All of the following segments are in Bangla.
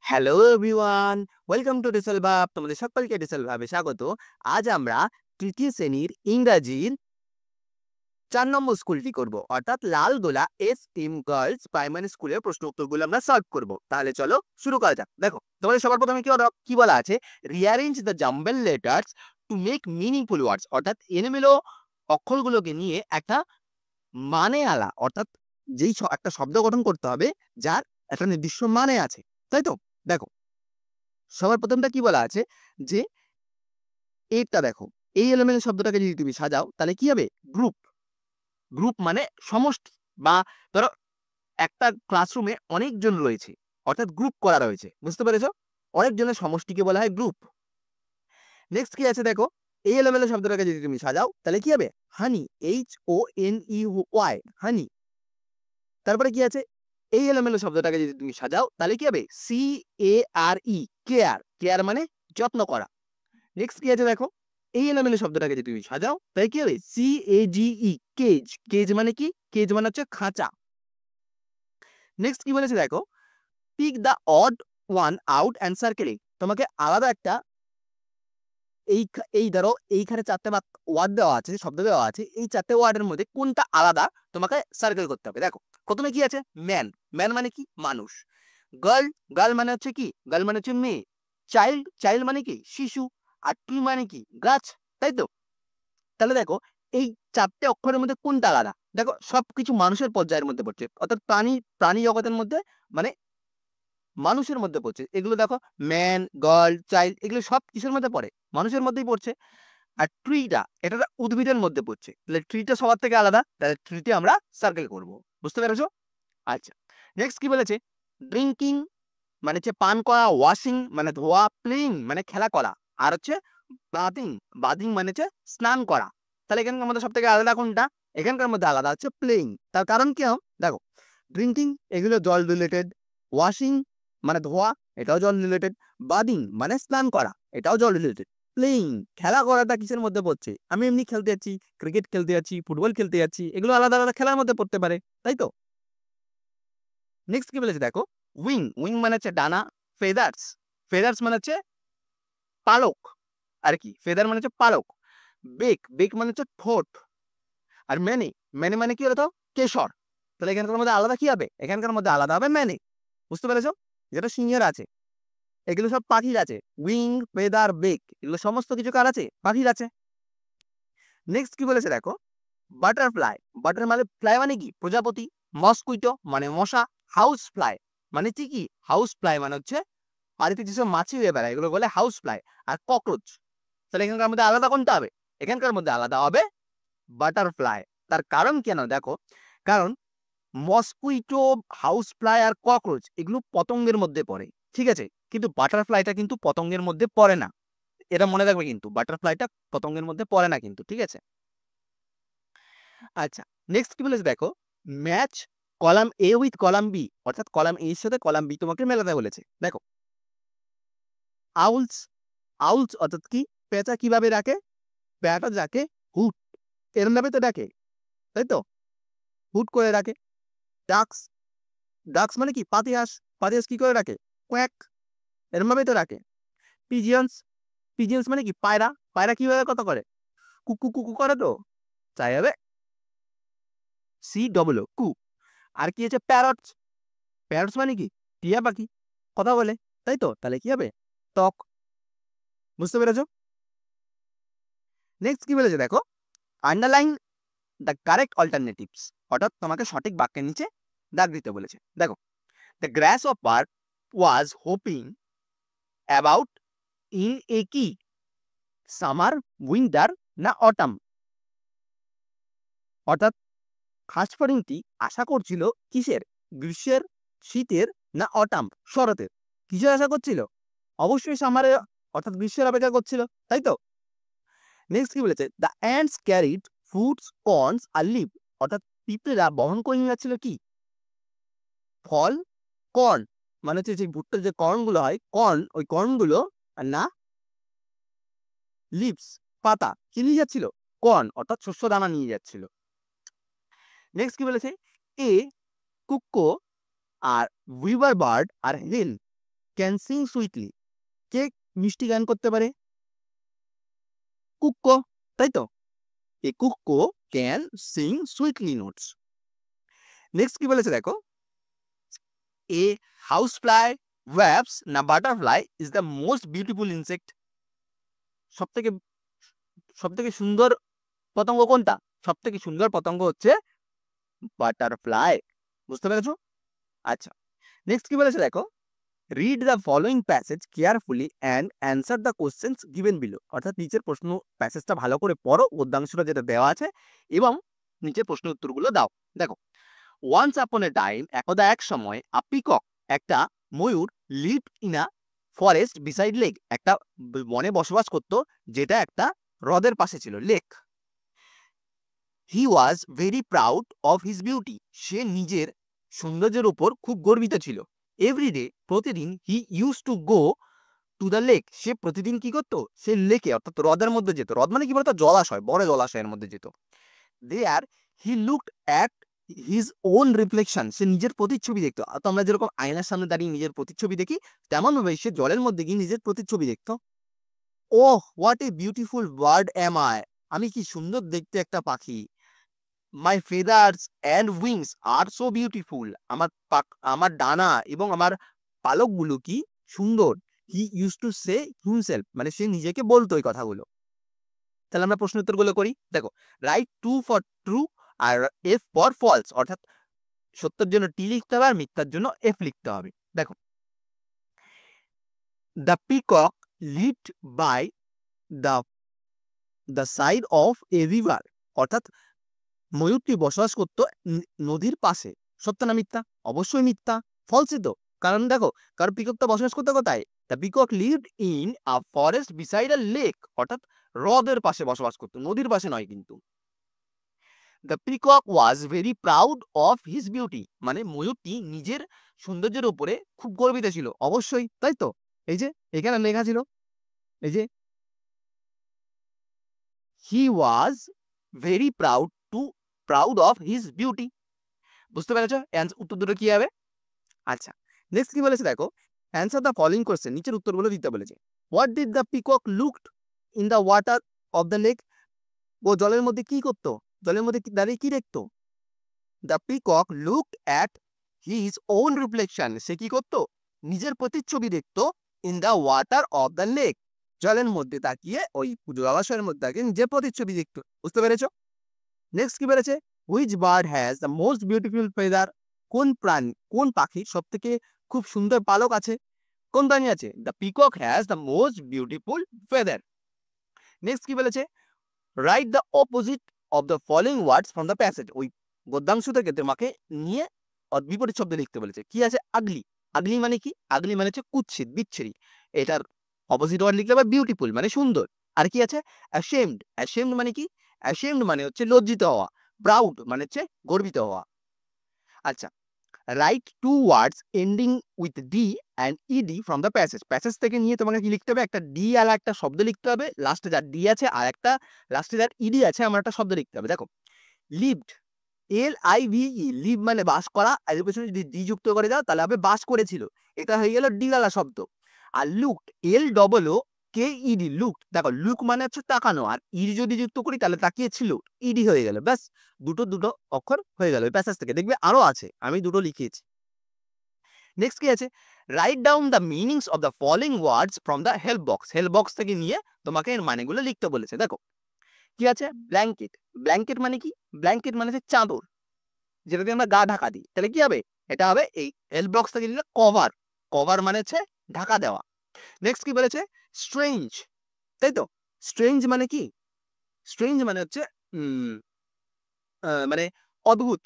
Hello everyone, welcome to diesel ভাব। তোমাদের সকলকে ডিসেল ভাবে স্বাগত। আজ আমরা তৃতীয় শ্রেণীর ইংরাজির ৪ নম্বর স্কুলটি করব, অর্থাৎ লালগোলা এস.এম. গার্লস প্রাইমারি স্কুলের প্রশ্ন উত্তরগুলো আমরা সলভ করব। তাহলে চলো শুরু করা যাক। দেখো, তোমাদের সবার প্রথমে কি বলা আছে? Rearrange the jumble letters to make meaningful ওয়ার্ডস, অর্থাৎ এলোমেলো অক্ষরগুলোকে নিয়ে একটা মানে আলা, অর্থাৎ একটা শব্দ গঠন করতে হবে যার একটা নির্দিষ্ট মানে আছে, তাই তো? দেখো, সবার প্রথমটা কি বলা আছে যে এটা দেখো, এই এলোমেলো শব্দটাকে যদি তুমি সাজাও তাহলে কি হবে? গ্রুপ। গ্রুপ মানে সমষ্টি, বা ধরো একটা ক্লাসরুমে অনেকজন রয়েছে, অর্থাৎ গ্রুপ করা রয়েছে, বুঝতে পেরেছো? অনেকজনের সমষ্টিকে বলা হয় গ্রুপ। নেক্সট কি আছে দেখো, এই এলোমেলো শব্দটাকে যদি তুমি সাজাও তাহলে কি হবে? হানি, HONEY, হানি। তারপরে কি আছে? এই এলোমেলো শব্দটাকে যদি তুমি সাজাও তাহলে কি হবে? CARE, care. কেয়ার মানে যত্ন করা। নেক্সট কি আছে দেখো, এই এলোমেলো শব্দটাকে যদি তুমি সাজাও তাহলে কি হবে? CAGE, cage. কেজ মানে কি? কেজ মানে হচ্ছে খাঁচা। নেক্সট কি বলেছে দেখো, pick the odd one out and circle it. তোমাকে আলাদা একটা এই ধরো এইখানে 4টে ওয়ার্ড দেওয়া আছে, শব্দ দেওয়া আছে, এই 4টে ওয়ার্ডের মধ্যে কোনটা আলাদা তোমাকে সার্কেল করতে হবে। দেখো, প্রথমে কি আছে? ম্যান। ম্যান মানে কি? মানুষ। গার্ল, গার্ল মানে হচ্ছে কি? গার্ল মানে হচ্ছে মেয়ে। চাইল্ড, চাইল্ড মানে কি? শিশু। আর ট্রি মানে কি? গাছ, তাই তো? তাহলে দেখো, এই 4টে অক্ষরের মধ্যে কোনটা আলাদা? দেখো, সবকিছু মানুষের পর্যায়ের মধ্যে পড়ছে, অর্থাৎ প্রাণী জগতের মধ্যে, মানে মানুষের মধ্যে পড়ছে। এগুলো দেখো, ম্যান, গার্ল, চাইল্ড, এগুলো সব কিসের মধ্যে পড়ে? মানুষের মধ্যেই পড়ছে। আর ট্রিটা, এটা উদ্ভিদের মধ্যে পড়ছে, তাহলে ট্রিটা সবার থেকে আলাদা, তাহলে ট্রিতে আমরা সার্কেল করব। বুঝতে পেরেছো? আচ্ছা, নেক্সট কি বলেছে? ড্রিঙ্কিং মানে হচ্ছে পান করা, ওয়াশিং মানে ধোয়া, প্লেইং মানে খেলা করা, আর হচ্ছে বাদিং, বাদিং মানে হচ্ছে স্নান করা। তাহলে এখানকার মধ্যে সব থেকে আলাদা কোনটা? এখানকার মধ্যে আলাদা হচ্ছে প্লেইং। তার কারণ কি? দেখো, ড্রিঙ্কিং এগুলো জল রিলেটেড, ওয়াশিং মানে ধোয়া, এটাও জল রিলেটেড, বাদিং মানে স্নান করা, এটাও জল রিলেটেড। প্লেইং, খেলা করাটা কিসের মধ্যে পড়ছে? আমি এমনি খেলতে যাচ্ছি, ক্রিকেট খেলতে যাচ্ছি, ফুটবল খেলতে যাচ্ছি, এগুলো আলাদা আলাদা খেলার মধ্যে পড়তে পারে, তাই তো? নেক্সট কি বলেছে দেখো, উইং, উইং মানে হচ্ছে ডানা। ফেদার্স, ফেদার্স মানে হচ্ছে পালক আর কি, ফেদার মানে হচ্ছে পালক। বেক, বেক মানে হচ্ছে ঠোঁট। আর মেনে, মেনে মানে কি বলতো? কেশর। তাহলে এখানকার মধ্যে আলাদা কি হবে? এখানকার মধ্যে আলাদা হবে মেনে। বুঝতে পেরেছো? যেটা সিংহের আছে, এগুলো সব পাখির আছে। উইং, ফেদার, বেক, এগুলো সমস্ত কিছু কার আছে? পাখির আছে। নেক্সট কি বলেছে দেখো, বাটারফ্লাই, বাটার মানে ফ্লাই মানে কি? প্রজাপতি। মসকুইটো মানে মশা। হাউস ফ্লাই মানে কি? হাউস ফ্লাই মানে হচ্ছে বাড়িতে যেসব মাছি উড়ে বেড়ায় এগুলো বলে হাউস ফ্লাই। আর ককরোচ। তাহলে এখানকার মধ্যে আলাদা কোনটা হবে? এখানকার মধ্যে আলাদা হবে বাটারফ্লাই। তার কারণ কেন দেখো, কারণ মসকুইটো, হাউস ফ্লাই আর ককরোচ এগুলো পতঙ্গের মধ্যে পড়ে, ঠিক আছে? কিন্তু বাটারফ্লাইটা কিন্তু পতঙ্গের মধ্যে পড়ে না, এটা মনে রাখবে কিন্তু, বাটারফ্লাইটা পতঙ্গের মধ্যে পড়ে না কিন্তু, ঠিক আছে? আচ্ছা, নেক্সট কি বলেছে দেখো, match column A with column B, অর্থাৎ কলাম এর সাথে কলাম বি তোমাকে মেলাতে বলেছে। দেখো, আউলস, আউলস অর্থাৎ কি? পেঁচা কিভাবে ডাকে? পেঁচাটা ডাকে হুট, এরম ভাবে তো ডাকে, তাই তো? হুট করে ডাকে। ডাক্স, ডাক্স মানে কি? পাতিহাঁস, পাতিহাঁস কি করে ডাকে? কোয়াক, এরম ভাবেই তো ডাকে। পিজিয়ন্স, পিজিয়ন্স মানে কি? পায়রা, পায়রা কিভাবে কথা করে? কুকু কুকু করে তো, তাই হবে COO, কু। আর কি আছে? প্যারটস, প্যারটস মানে কি? টিয়া পাখি, কথা বলে, তাই তো? তাহলে কি হবে? টক। বুঝতে পেরেছো? নেক্সট কি বলেছে দেখো, আন্ডারলাইন দ্য কারেক্ট অল্টারনেটিভস, অর্থাৎ তোমাকে সঠিক বাক্যের নিচে দাগ দিতে বলেছে। দেখো, the grass of park was hoping about in a কি? সামার, উইন্টার না অটাম? অর্থাৎ ঘাসফড়িংটি আশা করছিল কিসের? গ্রীষ্মের, শীতের না অটাম, শরতের? কিসের আশা করছিল? অবশ্যই সামারে, অর্থাৎ গ্রীষ্মের অপেক্ষা করছিল, তাই তো? নেক্সট কি বলেছে, the ants carried fruits, corns আর লিভ, অর্থাৎ পিঁপড়েরা বহন করে নিয়ে যাচ্ছিল কি? ফল, কর্ন মানে হচ্ছে যে ভুট্টার যে কর্নগুলো হয়, কর্ন, ওই কর্নগুলো, আর না লিভস, পাতা। কি নিয়ে যাচ্ছিল? কর্ন, অর্থাৎ শস্য দানা নিয়ে যাচ্ছিল। নেক্সট কি বলেছে, এ কুক্কো আর উইভার বার্ড আর হেন ক্যান সিং সুইটলি, কে মিষ্টি গান করতে পারে? কুক্কো, তাই তো? A cuckoo can sing sweetly notes. Next কি বলেছে দেখো, এ হাউস ফ্লাই, ওয়াবস না butterfly is the most beautiful insect. সবথেকে সবথেকে সুন্দর পতঙ্গ কোনটা? সবথেকে সুন্দর পতঙ্গ হচ্ছে বাটারফ্লাই। বুঝতে পেরেছো? আচ্ছা, নেক্সট কি বলেছে দেখো, read the following passage carefully and answer the questions given below. অর্থাৎ নিচের প্রশ্ন প্যাসেজটা ভালো করে পড়ো, গদ্যাংশটা যেটা দেওয়া আছে, এবং নিচের প্রশ্ন উত্তরগুলো দাও। দেখো, ওয়ান্স আপন এ টাইম, একদা এক সময়, আ পিকক, একটা ময়ূর, live in a forest beside lake, একটা বনে বসবাস করত যেটা একটা হ্রদের পাশে ছিল, lake. He was very proud of his beauty, সে নিজের সৌন্দর্যের উপর খুব গর্বিত ছিল। এভরিডে, প্রতিদিন, he use to go to the lake, সে প্রতিদিন কি করতো? সে লেকে অর্থাৎ হ্রদের মধ্যে যেত। হ্রদ মানে কি বলতো? জলাশয়, বড় জলাশয়ের মধ্যে যেত। There he looked at his own reflection, সে নিজের প্রতিচ্ছবি দেখতো। তো আমরা যেরকম আয়নার সামনে দাঁড়িয়ে নিজের প্রতিচ্ছবি দেখি, তেমন ভাবে সে জলের মধ্যে গিয়ে নিজের প্রতিচ্ছবি দেখতো। Oh what a beautiful bird am I, আমি কি সুন্দর দেখতে একটা পাখি। My feathers and wings are so beautiful, আমার ডানা এবং আমার পালকগুলো কি সুন্দর। He use to say himself, মানে সে নিজেকে বলতো এই কথাগুলো। তাহলে আমরা প্রশ্ন উত্তরগুলো করি। দেখো, রাইট টু ফর ট্রু আর এফ ফর ফলস, অর্থাৎ সত্যের জন্য টি লিখতে হবে আর মিথ্যার জন্য এফ লিখতে হবে। দেখো, the peacock lived by the the side of a river, অর্থাৎ ময়ূরটি বসবাস করতো নদীর পাশে। সত্য না মিথ্যা? অবশ্যই মিথ্যা, ফলসই তো। কারণ দেখো, কারণ পিককটা বসবাস করতে কোথায়? The peacock lived in a forest beside a lake, অর্থাৎ হ্রদের পাশে বসবাস করতো, নদীর পাশে নয় কিন্তু। The peacock was very proud of his beauty, মানে ময়ূরটি নিজের সৌন্দর্যের উপরে খুব গর্বিত ছিল। অবশ্যই, তাই তো? এই যে এখানে লেখা ছিল, এই যে he was very proud of his beauty. বুঝতে পেরেছো? উত্তর দুটো কি হবে? আচ্ছা, নেক্সট কি বলেছে দেখো, অ্যান্সার দ্য ফলোইং কোশ্চেন, নিচের উত্তরগুলো দিতে বলেছে। What did the peacock looked in the water of the lake, ও জলের মধ্যে কি করতো? জলের মধ্যে দাঁড়িয়ে কি দেখতো? The peacock looked at his own reflection, সে কি করতো? নিজের প্রতিচ্ছবি দেখতো। In the water of the lake, জলের মধ্যে তাকিয়ে, ওই জলাশয়ের মধ্যে তাকিয়ে নিজের প্রতিচ্ছবি দেখতো। বুঝতে পেরেছো? নেক্সট কি বলেছে, which bird has the most beautiful feather, কোন প্রাণী, কোন পাখির সব থেকে খুব সুন্দর পালক আছে? কোন প্রাণী আছে? The peacock has the most beautiful feather. Next কি বলেছে, write the opposite of the following words from the passage, ওই গদ্যাংশ থেকে তোমাকে নিয়ে বিপরীত শব্দ লিখতে বলেছে। কি আছে? আগলি। আগলি মানে কি? আগলি মানে হচ্ছে কুৎসিত, বিচ্ছিরি। এটার অপোজিট ওয়ার্ড লিখতে হবে বিউটিফুল, মানে সুন্দর। আর কি আছে? অ্যাশেমড। অ্যাশেমড মানে কি? অ্যাশেমড মানে হচ্ছে লজ্জিত হওয়া। প্রাউড মানে হচ্ছে গর্বিত হওয়া। আচ্ছা, write two words ending with D and ED from the passage, passage থেকে নিয়ে তোমাকে কি লিখতে হবে? একটা ডি আর একটা শব্দ লিখতে হবে, লাস্টে যার ডি আছে আর একটা লাস্টে যার ইডি আছে, আমার একটা শব্দ লিখতে হবে। দেখো, লিভড, LIVE, লিভ মানে বাস করা, আর এর পেছনে যদি ডি যুক্ত করে দাও তাহলে হবে বাস করেছিল, এটা হয়ে গেল ডিগালা শব্দ। আর লুকড, LOOKED, লুকড, দেখো লুক মানে হচ্ছে তাকানো, আর ইডি যদি যুক্ত করি তাহলে তাকিয়েছিল, ইডি হয়ে গেল। ব্যাস, দুটো অক্ষর হয়ে গেল প্যাসেজ থেকে। দেখবে আরো আছে, আমি দুটো লিখিয়েছি। নেক্সট কি আছে, write down the meanings of the following words from the help box, help box থেকে নিয়ে তোমাকে এর মানেগুলো লিখতে বলেছে। দেখো কি আছে, ব্ল্যাঙ্কেট। ব্ল্যাঙ্কেট মানে কি? ব্ল্যাঙ্কেট মানে হচ্ছে চাদর, যেটা দিয়ে আমরা গা ঢাকা দিই। তাহলে কি হবে? এটা হবে এই হেল্প বক্স থেকে নিলে কভার। কভার মানে হচ্ছে ঢাকা দেওয়া। নেক্সট কি বলেছে, স্ট্রেঞ্জ, তাই তো? স্ট্রেঞ্জ মানে কি? স্ট্রেঞ্জ মানে হচ্ছে মানে অদ্ভুত।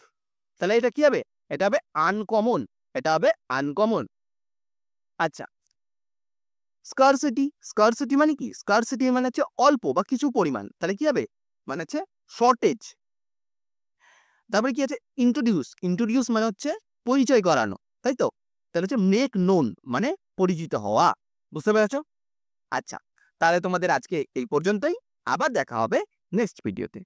তাহলে এটা কি হবে? এটা হবে আনকমন, এটা হবে আনকমন। আচ্ছা, স্কারসিটি। স্কারসিটি মানে কি? স্কারসিটি মানে হচ্ছে অল্প বা কিছু পরিমাণ। তাহলে কি হবে? মানে হচ্ছে শর্টেজ। তারপরে কি আছে, ইন্ট্রোডিউস। ইন্ট্রোডিউস মানে হচ্ছে পরিচয় করানো, তাই তো? তাহলে হচ্ছে মেক নোন, মানে পরিচিত হওয়া। বুঝতে পেরেছো? আচ্ছা, তাহলে তোমাদের আজকে এই পর্যন্তই, আবার দেখা হবে নেক্সট ভিডিওতে।